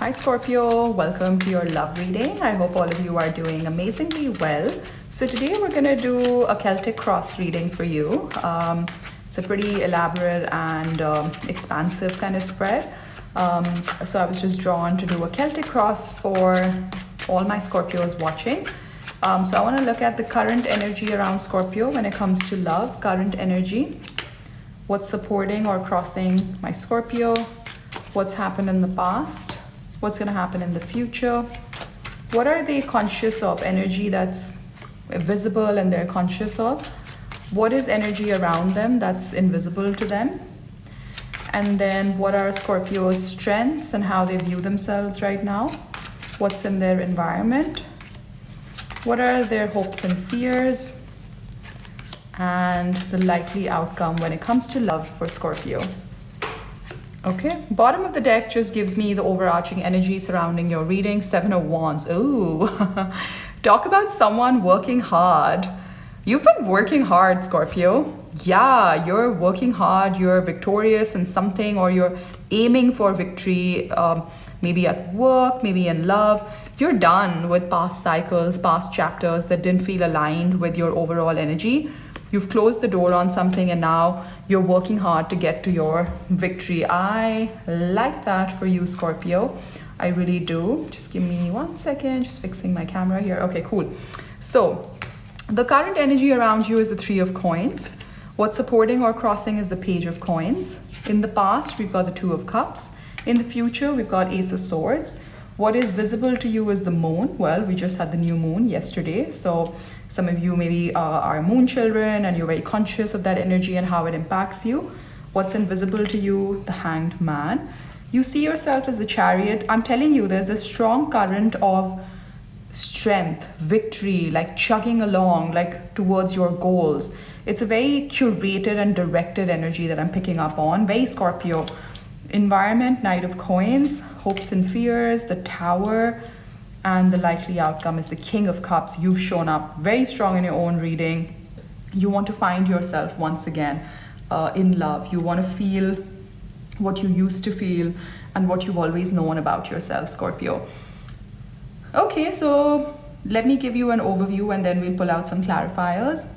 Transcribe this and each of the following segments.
Hi Scorpio, welcome to your love reading. I hope all of you are doing amazingly well. So today we're going to do a Celtic cross reading for you. It's a pretty elaborate and expansive kind of spread. So I was just drawn to do a Celtic cross for all my Scorpios watching. So I want to look at the current energy around Scorpio when it comes to love, current energy. What's supporting or crossing my Scorpio? What's happened in the past? What's going to happen in the future? What are they conscious of? Energy that's visible and they're conscious of. What is energy around them that's invisible to them? And then what are Scorpio's strengths and how they view themselves right now? What's in their environment? What are their hopes and fears? And the likely outcome when it comes to love for Scorpio. Okay, bottom of the deck just gives me the overarching energy surrounding your reading. 7 of Wands. Ooh, talk about someone working hard. You've been working hard, Scorpio. Yeah, you're working hard. You're victorious in something, or you're aiming for victory, maybe at work, maybe in love. You're done with past cycles, past chapters that didn't feel aligned with your overall energy. You've closed the door on something and now you're working hard to get to your victory. I like that for you, Scorpio. I really do. Just give me 1 second, just fixing my camera here. Okay, cool. So the current energy around you is the 3 of Coins. What's supporting or crossing is the Page of Coins. In the past, we've got the 2 of Cups. In the future, we've got Ace of Swords. What is visible to you is the moon. Well, we just had the new moon yesterday. So some of you maybe are moon children and you're very conscious of that energy and how it impacts you. What's invisible to you? The Hanged Man. You see yourself as the Chariot. I'm telling you, there's a strong current of strength, victory, like chugging along, like towards your goals. It's a very curated and directed energy that I'm picking up on. Very Scorpio. Environment, Knight of Coins, hopes and fears, the Tower, and the likely outcome is the King of Cups. You've shown up very strong in your own reading. You want to find yourself once again in love. You want to feel what you used to feel and what you've always known about yourself, Scorpio. Okay, so let me give you an overview and then we'll pull out some clarifiers.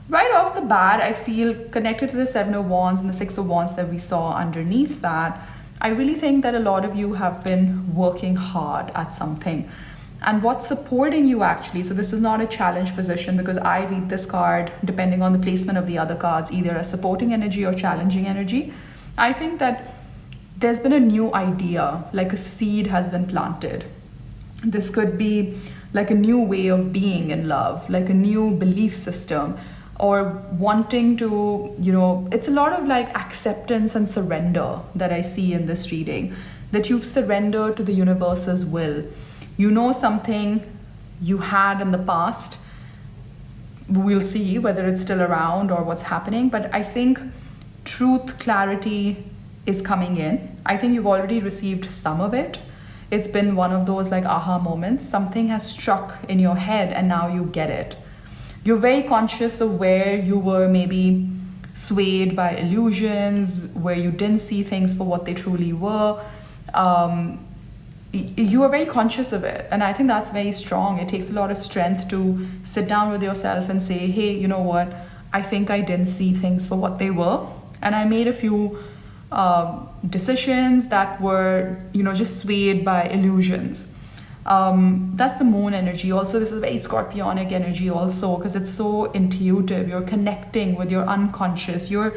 Right off the bat, I feel connected to the 7 of Wands and the 6 of Wands that we saw underneath that. I really think that a lot of you have been working hard at something. And what's supporting you actually, so this is not a challenge position because I read this card depending on the placement of the other cards, either as supporting energy or challenging energy. I think that there's been a new idea, like a seed has been planted. This could be like a new way of being in love, like a new belief system, or wanting to, it's a lot of like acceptance and surrender that I see in this reading, that you've surrendered to the universe's will. You know something you had in the past. We'll see whether it's still around or what's happening, but I think truth, clarity is coming in. I think you've already received some of it. It's been one of those like aha moments. Something has struck in your head and now you get it. You're very conscious of where you were maybe swayed by illusions, where you didn't see things for what they truly were. You are very conscious of it. And I think that's very strong. It takes a lot of strength to sit down with yourself and say, hey, you know what? I think I didn't see things for what they were. And I made a few decisions that were, just swayed by illusions. That's the moon energy. Also, this is very scorpionic energy also because it's so intuitive. You're connecting with your unconscious. You're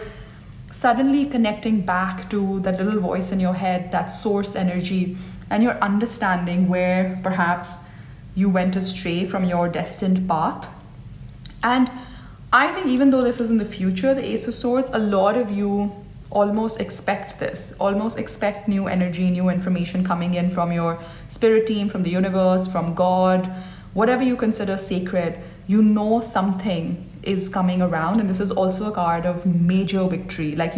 suddenly connecting back to that little voice in your head, that source energy, and you're understanding where perhaps you went astray from your destined path. And I think even though this is in the future, the Ace of Swords, a lot of you almost expect this, almost expect new energy, new information coming in from your spirit team, from the universe, from God, whatever you consider sacred. Something is coming around, and this is also a card of major victory, like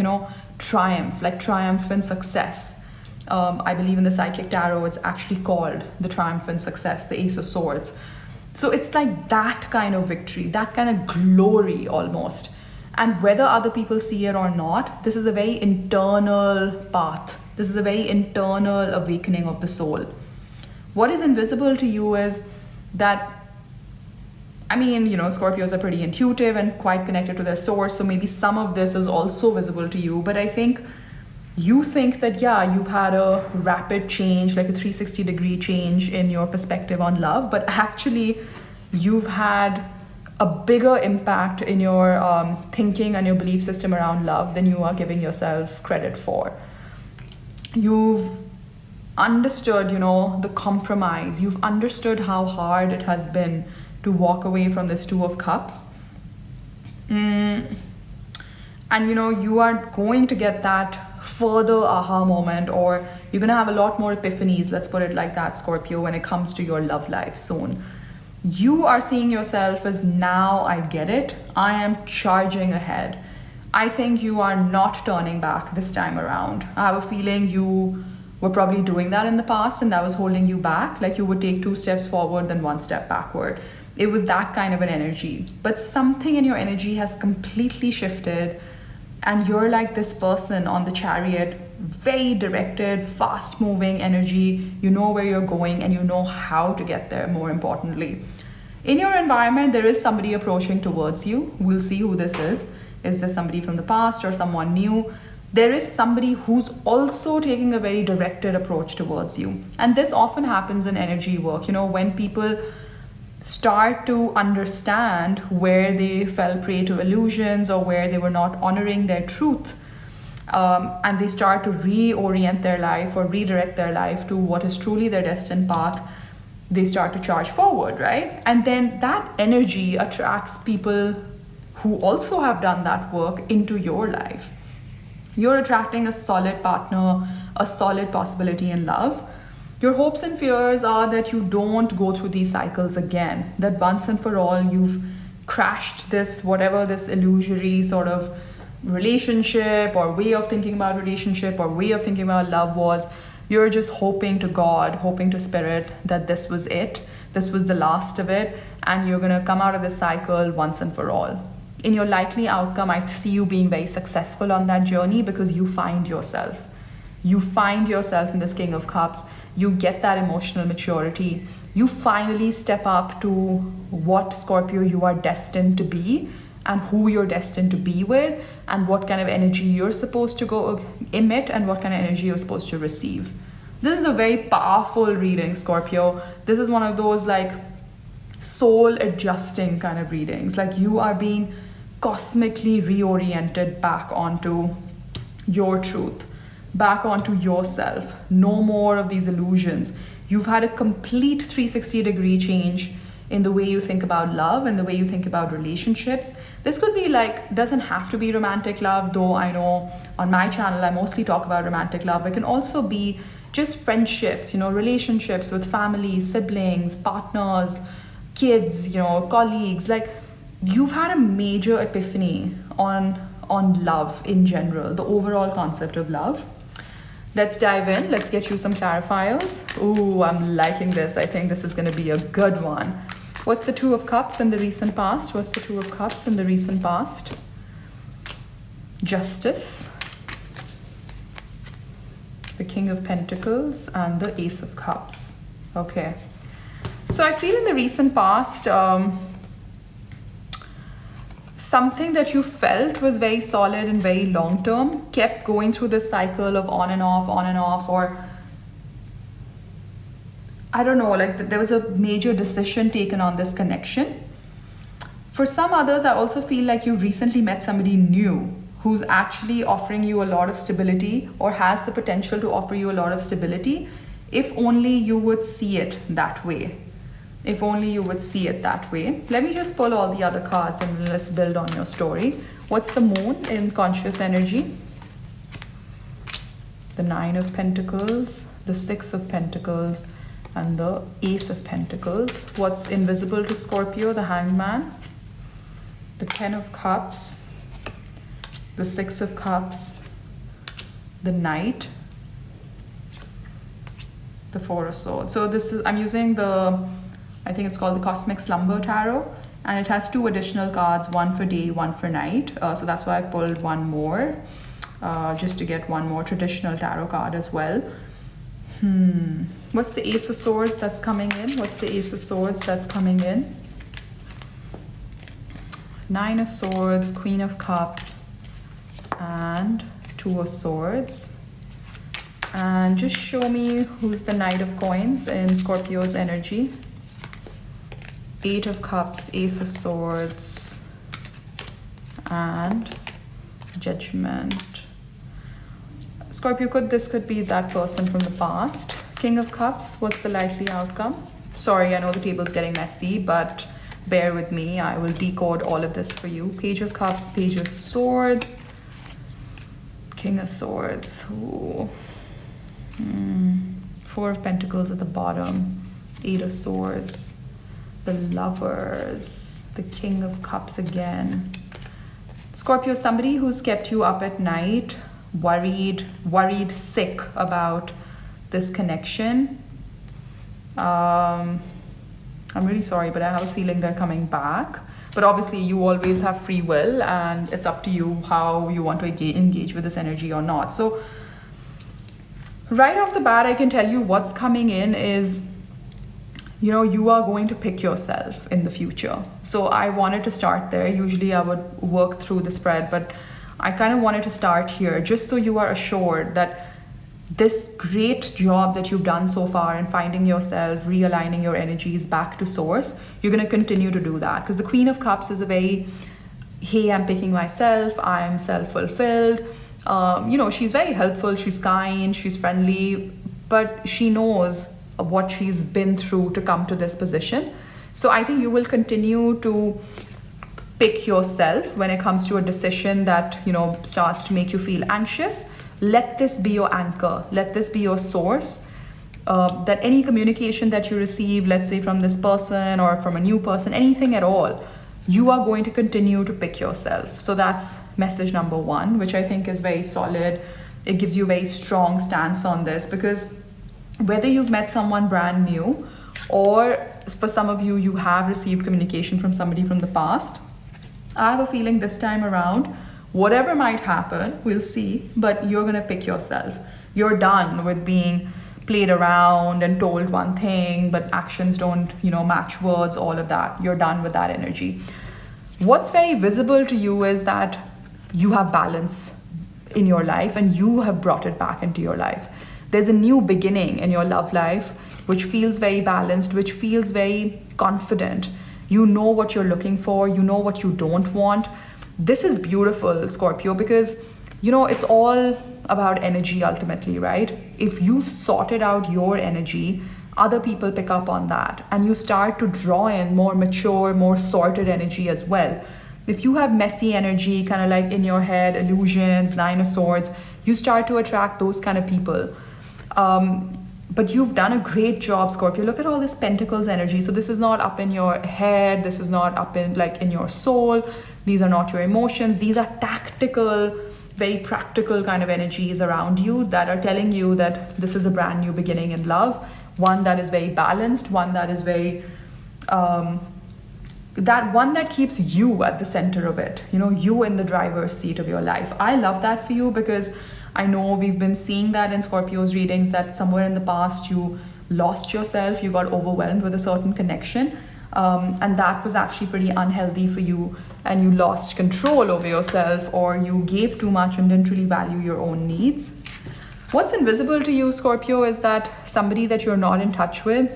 triumph, like triumphant success. I believe in the Psychic Tarot, it's actually called the triumphant success, the Ace of Swords. So it's like that kind of victory, that kind of glory almost. And whether other people see it or not, this is a very internal path This is a very internal awakening of the soul. What is invisible to you is that, I mean, Scorpios are pretty intuitive and quite connected to their source, so maybe some of this is also visible to you. But I think you think that, yeah, you've had a rapid change, like a 360-degree change in your perspective on love, but actually you've had a bigger impact in your thinking and your belief system around love than you are giving yourself credit for. You've understood, the compromise. You've understood how hard it has been to walk away from this Two of Cups. And you are going to get that further aha moment, or you're going to have a lot more epiphanies, let's put it like that, Scorpio, when it comes to your love life soon. You are seeing yourself as, now I get it, I am charging ahead. I think you are not turning back this time around. I have a feeling you were probably doing that in the past and that was holding you back, like you would take 2 steps forward then 1 step backward. It was that kind of an energy. But something in your energy has completely shifted, and you're like this person on the chariot, very directed, fast moving energy. You know where you're going and you know how to get there, more importantly. In your environment, there is somebody approaching towards you. We'll see who this is. Is this somebody from the past or someone new? There is somebody who's also taking a very directed approach towards you. And this often happens in energy work. When people start to understand where they fell prey to illusions or where they were not honoring their truth, and they start to reorient their life or redirect their life to what is truly their destined path, they start to charge forward, right? And then that energy attracts people who also have done that work into your life. You're attracting a solid partner, a solid possibility in love. Your hopes and fears are that you don't go through these cycles again, that once and for all you've crashed this, whatever this illusory sort of relationship or way of thinking about relationship or way of thinking about love was. You're just hoping to God, hoping to Spirit that this was it, this was the last of it, and you're going to come out of this cycle once and for all. In your likely outcome, I see you being very successful on that journey because you find yourself. You find yourself in this King of Cups. You get that emotional maturity. You finally step up to what, Scorpio, you are destined to be and who you're destined to be with and what kind of energy you're supposed to go emit and what kind of energy you're supposed to receive. This is a very powerful reading, Scorpio. This is one of those like soul adjusting kind of readings. Like you are being cosmically reoriented back onto your truth, back onto yourself. No more of these illusions. You've had a complete 360-degree change in the way you think about love and the way you think about relationships. This could be like, doesn't have to be romantic love, though I know on my channel I mostly talk about romantic love. It can also be just friendships, relationships with family, siblings, partners, kids, colleagues. Like you've had a major epiphany on love in general, the overall concept of love. Let's dive in. Let's get you some clarifiers. Ooh, I'm liking this. I think this is going to be a good one. What's the Two of Cups in the recent past? What's the Two of Cups in the recent past? Justice, the King of Pentacles, and the Ace of Cups. Okay. So I feel in the recent past, something that you felt was very solid and very long term kept going through this cycle of on and off, or I don't know, like there was a major decision taken on this connection. For some others, I also feel like you recently met somebody new who's actually offering you a lot of stability or has the potential to offer you a lot of stability, if only you would see it that way. If only you would see it that way. Let me just pull all the other cards and let's build on your story. What's the Moon in conscious energy? The Nine of Pentacles, the Six of Pentacles, and the Ace of Pentacles. What's invisible to Scorpio? The Hangman, the Ten of Cups, the Six of Cups, the Knight, the Four of Swords. So this is, I'm using I think it's called the Cosmic Slumber Tarot, and it has 2 additional cards, one for day, one for night. So that's why I pulled one more. just to get one more traditional tarot card as well. What's the Ace of Swords that's coming in? What's the Ace of Swords that's coming in? Nine of Swords, Queen of Cups, and Two of Swords. And just show me who's the Knight of Coins in Scorpio's energy. Eight of Cups, Ace of Swords, and Judgment. Scorpio, this could be that person from the past. King of Cups, what's the likely outcome? Sorry, I know the table's getting messy, but bear with me. I will decode all of this for you. Page of Cups, Page of Swords, King of Swords. Ooh. Four of Pentacles at the bottom, Eight of Swords, the Lovers, the King of Cups again. Scorpio, somebody who's kept you up at night, worried, sick about this connection. I'm really sorry, but I have a feeling they're coming back. But obviously you always have free will, and it's up to you how you want to engage with this energy or not. So right off the bat, I can tell you what's coming in is, you know, you are going to pick yourself in the future. So I wanted to start there. Usually I would work through the spread, but I kind of wanted to start here just so you are assured that this great job that you've done so far in finding yourself, realigning your energies back to source, you're going to continue to do that. Because the Queen of Cups is a very, hey, I'm picking myself, I'm self-fulfilled. You know, she's very helpful, she's kind, she's friendly, but she knows what she's been through to come to this position. So I think you will continue to pick yourself when it comes to a decision that, you know, starts to make you feel anxious. Let this be your anchor. Let this be your source. That any communication that you receive, let's say from this person or from a new person, anything at all, you are going to continue to pick yourself. So that's message number one, which I think is very solid. It gives you a very strong stance on this, because whether you've met someone brand new or for some of you, you have received communication from somebody from the past, I have a feeling this time around, whatever might happen, we'll see, but you're going to pick yourself. You're done with being played around and told one thing, but actions don't, you know, match words, all of that. You're done with that energy. What's very visible to you is that you have balance in your life and you have brought it back into your life. There's a new beginning in your love life, which feels very balanced, which feels very confident. You know what you're looking for. You know what you don't want. This is beautiful, Scorpio, because, you know, it's all about energy ultimately, right? If you've sorted out your energy, other people pick up on that and you start to draw in more mature, more sorted energy as well. If you have messy energy, kind of like in your head, illusions, Nine of Swords, you start to attract those kind of people. But you've done a great job, Scorpio. Look at all this Pentacles energy. So this is not up in your head. This is not up in like in your soul. These are not your emotions. These are tactical, very practical kind of energies around you that are telling you that this is a brand new beginning in love. One that is very balanced, one that is very, that one that keeps you at the center of it. You know, you in the driver's seat of your life. I love that for you, because I know we've been seeing that in Scorpio's readings, that somewhere in the past you lost yourself, you got overwhelmed with a certain connection, and that was actually pretty unhealthy for you, and you lost control over yourself, or you gave too much and didn't really value your own needs. What's invisible to you, Scorpio, is that somebody that you're not in touch with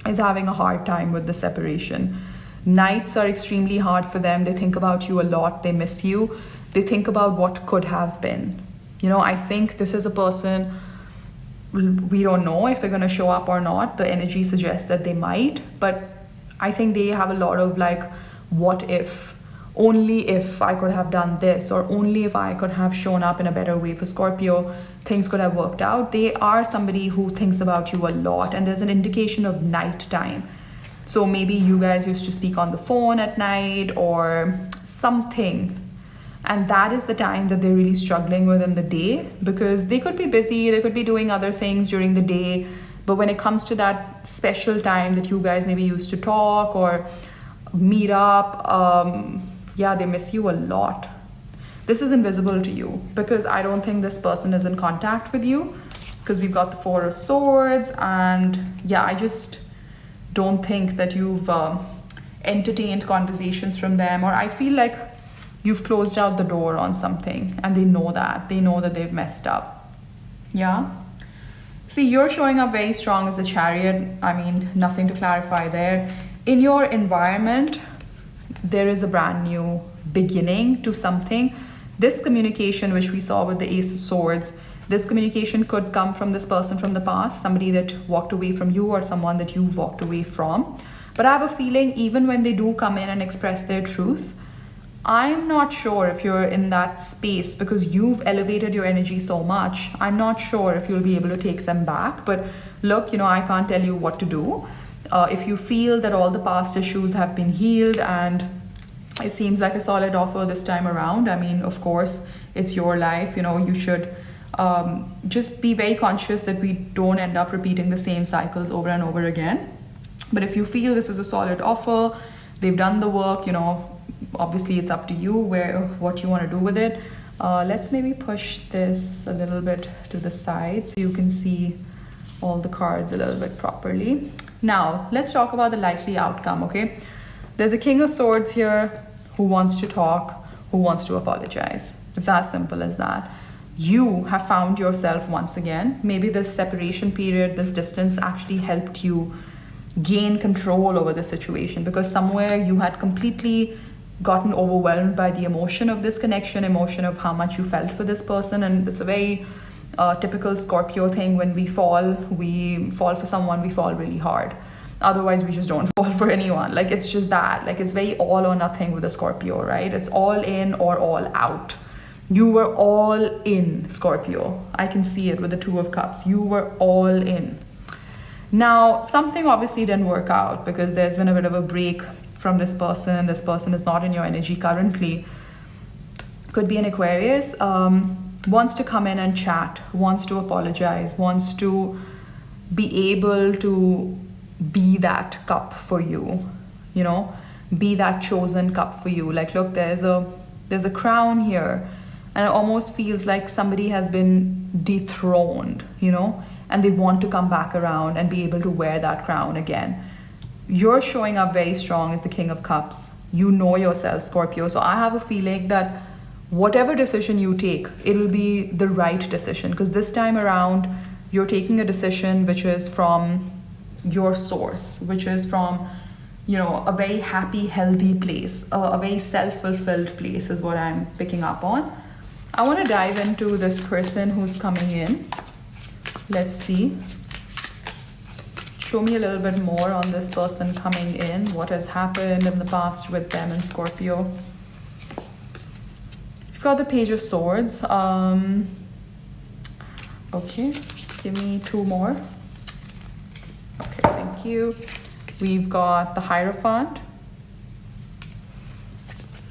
is having a hard time with the separation. Nights are extremely hard for them. They think about you a lot. They miss you. They think about what could have been. You know, I think this is a person, we don't know if they're going to show up or not. The energy suggests that they might, but I think they have a lot of like, what if? Only if I could have done this, or only if I could have shown up in a better way for Scorpio, things could have worked out. They are somebody who thinks about you a lot, and there's an indication of nighttime. So maybe you guys used to speak on the phone at night or something. And that is the time that they're really struggling with in the day, because they could be busy, they could be doing other things during the day. But when it comes to that special time that you guys maybe used to talk or meet up, yeah, they miss you a lot. this is invisible to you, because I don't think this person is in contact with you, because we've got the Four of Swords. And yeah, I just don't think that you've entertained conversations from them, or I feel like you've closed out the door on something, and they know that they've messed up. Yeah. See, you're showing up very strong as the Chariot. I mean, nothing to clarify there. In your environment, there is a brand new beginning to something. This communication, which we saw with the Ace of Swords, this communication could come from this person from the past, somebody that walked away from you, or someone that you've walked away from. But I have a feeling even when they do come in and express their truth, I'm not sure if you're in that space, because you've elevated your energy so much. I'm not sure if you'll be able to take them back. But look, I can't tell you what to do. If you feel that all the past issues have been healed and it seems like a solid offer this time around, I mean, of course, it's your life. You should just be very conscious that we don't end up repeating the same cycles over and over again. But if you feel this is a solid offer, they've done the work, obviously it's up to you what you want to do with it. Let's maybe push this a little bit to the side so you can see all the cards a little bit properly. Now, let's talk about the likely outcome, okay? There's a King of Swords here who wants to talk, who wants to apologize. It's as simple as that. You have found yourself once again. Maybe this separation period, this distance actually helped you gain control over the situation, because somewhere you had completely gotten overwhelmed by the emotion of this connection, emotion of how much you felt for this person. And it's a very typical Scorpio thing. When we fall for someone, we fall really hard. Otherwise, we just don't fall for anyone. Like, it's just that. Like, it's very all or nothing with a Scorpio, right? It's all in or all out. You were all in, Scorpio. I can see it with the Two of Cups. You were all in. Now, something obviously didn't work out, because there's been a bit of a break from this person. This person is not in your energy currently. Could be an Aquarius. Wants to come in and chat, wants to apologize, wants to be able to be that cup for you, be that chosen cup for you. Like, look, there's a crown here, and it almost feels like somebody has been dethroned, and they want to come back around and be able to wear that crown again. You're showing up very strong as the King of Cups. You know yourself, Scorpio. So I have a feeling that whatever decision you take, it'll be the right decision, because this time around, you're taking a decision which is from your source, which is from, a very happy, healthy place, a very self-fulfilled place is what I'm picking up on. I want to dive into this person who's coming in. Let's see. Show me a little bit more on this person coming in. What has happened in the past with them and Scorpio? You've got the Page of Swords. Okay, give me two more. Okay, thank you. We've got the Hierophant.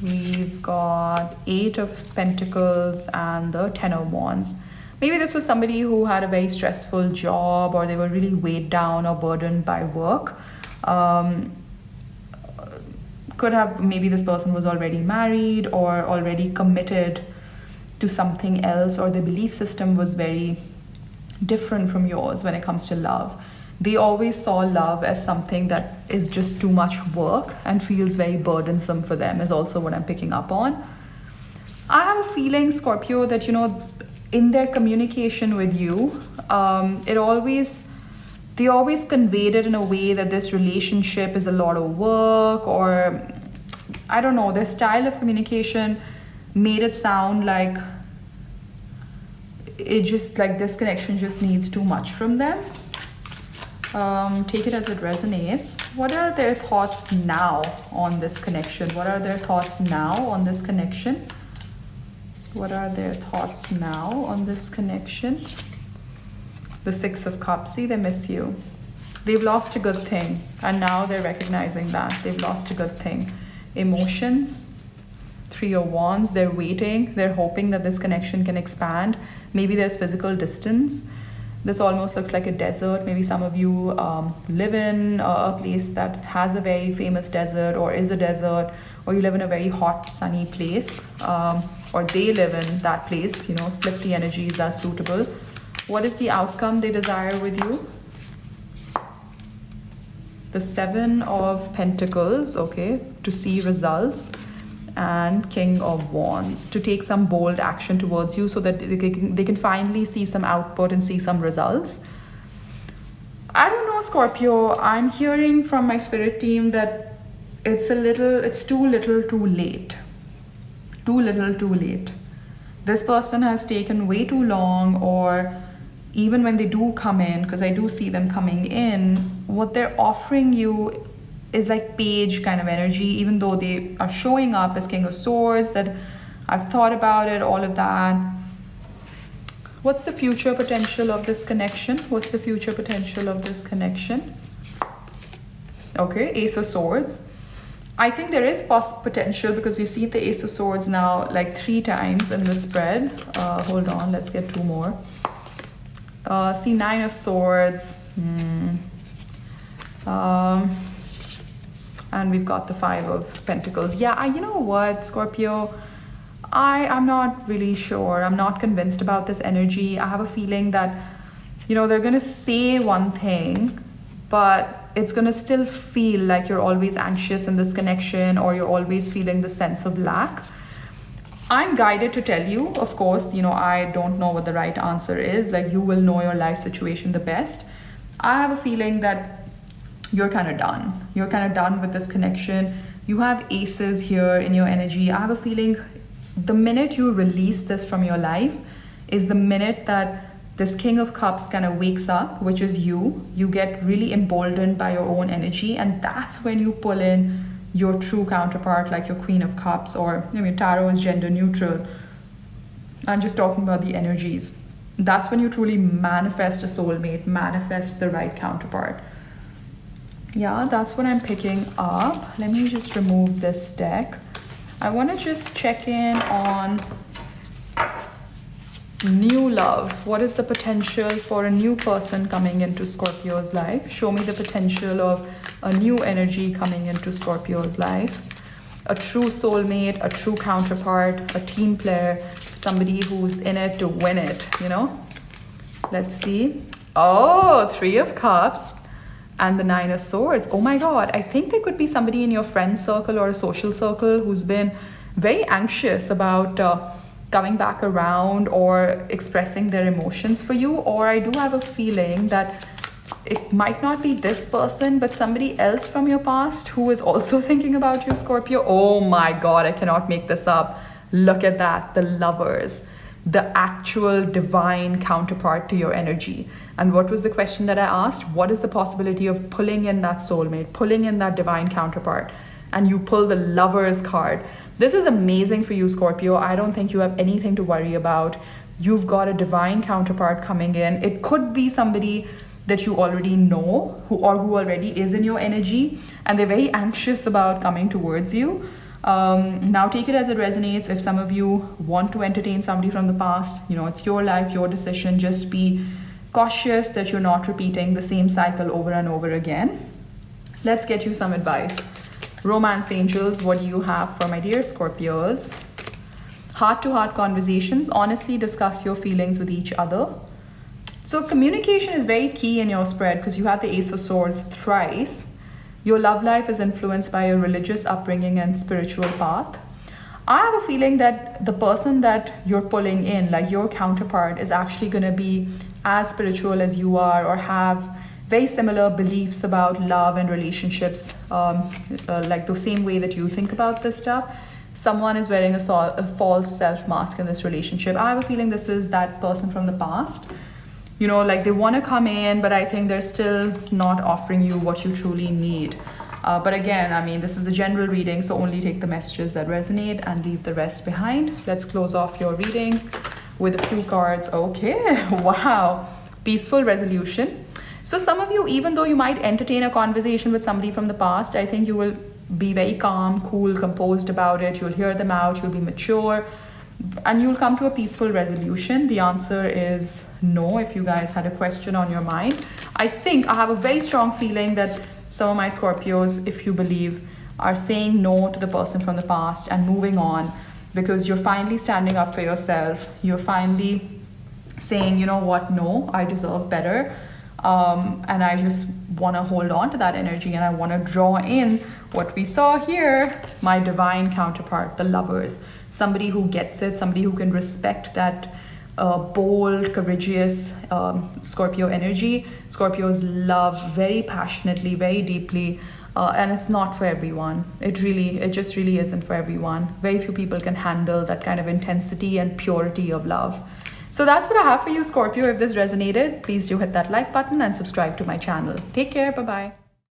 We've got Eight of Pentacles and the Ten of Wands. Maybe this was somebody who had a very stressful job, or they were really weighed down or burdened by work. Could have, maybe this person was already married or already committed to something else, or their belief system was very different from yours when it comes to love. They always saw love as something that is just too much work and feels very burdensome for them, is also what I'm picking up on. I have a feeling, Scorpio, that, in their communication with you, they always conveyed it in a way that this relationship is a lot of work, or I don't know, their style of communication made it sound like it just, like, this connection just needs too much from them. Take it as it resonates. What are their thoughts now on this connection? What are their thoughts now on this connection? What are their thoughts now on this connection? The Six of Cups. See, they miss you. They've lost a good thing, and now they're recognizing that they've lost a good thing. Emotions. Three of Wands. They're waiting. They're hoping that this connection can expand. Maybe there's physical distance. This almost looks like a desert. Maybe some of you live in a place that has a very famous desert or is a desert, or you live in a very hot, sunny place, or they live in that place. You know, flip the energies as suitable. What is the outcome they desire with you? The Seven of Pentacles, okay, to see results, and King of Wands, to take some bold action towards you so that they can finally see some output and see some results. I don't know, Scorpio, I'm hearing from my spirit team that it's too little too late. Too little too late. This person has taken way too long, or even when they do come in, because I do see them coming in, what they're offering you is like page kind of energy, even though they are showing up as King of Swords, that I've thought about it, all of that. What's the future potential of this connection? What's the future potential of this connection? Okay, Ace of Swords. I think there is potential, because we've seen the Ace of Swords now like 3 times in the spread. Hold on, let's get 2 more. See, 9 of Swords. And we've got the 5 of Pentacles. Yeah, you know what, Scorpio? I'm not really sure. I'm not convinced about this energy. I have a feeling that, you know, they're going to say one thing, but it's going to still feel like you're always anxious in this connection, or you're always feeling the sense of lack. I'm guided to tell you, of course, you know, I don't know what the right answer is. Like, you will know your life situation the best. I have a feeling that you're kind of done. You're kind of done with this connection. You have aces here in your energy. I have a feeling the minute you release this from your life is the minute that this King of Cups kind of wakes up, which is you. You get really emboldened by your own energy, and that's when you pull in your true counterpart, like your Queen of Cups, or, I mean, tarot is gender neutral. I'm just talking about the energies. That's when you truly manifest a soulmate, manifest the right counterpart. Yeah, that's what I'm picking up. Let me just remove this deck. I want to just check in on new love. What is the potential for a new person coming into Scorpio's life? Show me the potential of a new energy coming into Scorpio's life. A true soulmate, a true counterpart, a team player, somebody who's in it to win it, you know? Let's see. Oh, 3 of Cups and the 9 of Swords. Oh my God, I think there could be somebody in your friend circle or a social circle who's been very anxious about coming back around or expressing their emotions for you. Or I do have a feeling that it might not be this person, but somebody else from your past who is also thinking about you, Scorpio. Oh my God, I cannot make this up. Look at that, the Lovers, the actual divine counterpart to your energy. And what was the question that I asked? What is the possibility of pulling in that soulmate, pulling in that divine counterpart? And you pull the Lovers card. This is amazing for you, Scorpio. I don't think you have anything to worry about. You've got a divine counterpart coming in. It could be somebody that you already know, who already is in your energy, and they're very anxious about coming towards you. Now take it as it resonates. If some of you want to entertain somebody from the past, you know, it's your life, your decision. Just be cautious that you're not repeating the same cycle over and over again. Let's get you some advice. Romance angels, what do you have for my dear Scorpios? Heart-to-heart conversations. Honestly discuss your feelings with each other. So communication is very key in your spread, because you have the Ace of Swords thrice. Your love life is influenced by your religious upbringing and spiritual path. I have a feeling that the person that you're pulling in, like your counterpart, is actually going to be as spiritual as you are, or have very similar beliefs about love and relationships, like the same way that you think about this stuff. Someone is wearing a false self mask in this relationship. I have a feeling this is that person from the past. You know, like they want to come in, but I think they're still not offering you what you truly need. But again, I mean, this is a general reading, so only take the messages that resonate and leave the rest behind. Let's close off your reading with a few cards. Okay, wow. Peaceful resolution. So some of you, even though you might entertain a conversation with somebody from the past, I think you will be very calm, cool, composed about it. You'll hear them out. You'll be mature. and you'll come to a peaceful resolution. The answer is no if you guys had a question on your mind. I think I have a very strong feeling that some of my Scorpios, if you believe, are saying no to the person from the past and moving on, because you're finally standing up for yourself. You're finally saying, you know what, no, I deserve better. And I just want to hold on to that energy, and I want to draw in what we saw here, my divine counterpart, the Lovers. Somebody who gets it, somebody who can respect that bold, courageous Scorpio energy. Scorpios love very passionately, very deeply, and it's not for everyone. It just really isn't for everyone. Very few people can handle that kind of intensity and purity of love. So that's what I have for you, Scorpio. If this resonated, please do hit that like button and subscribe to my channel. Take care. Bye-bye.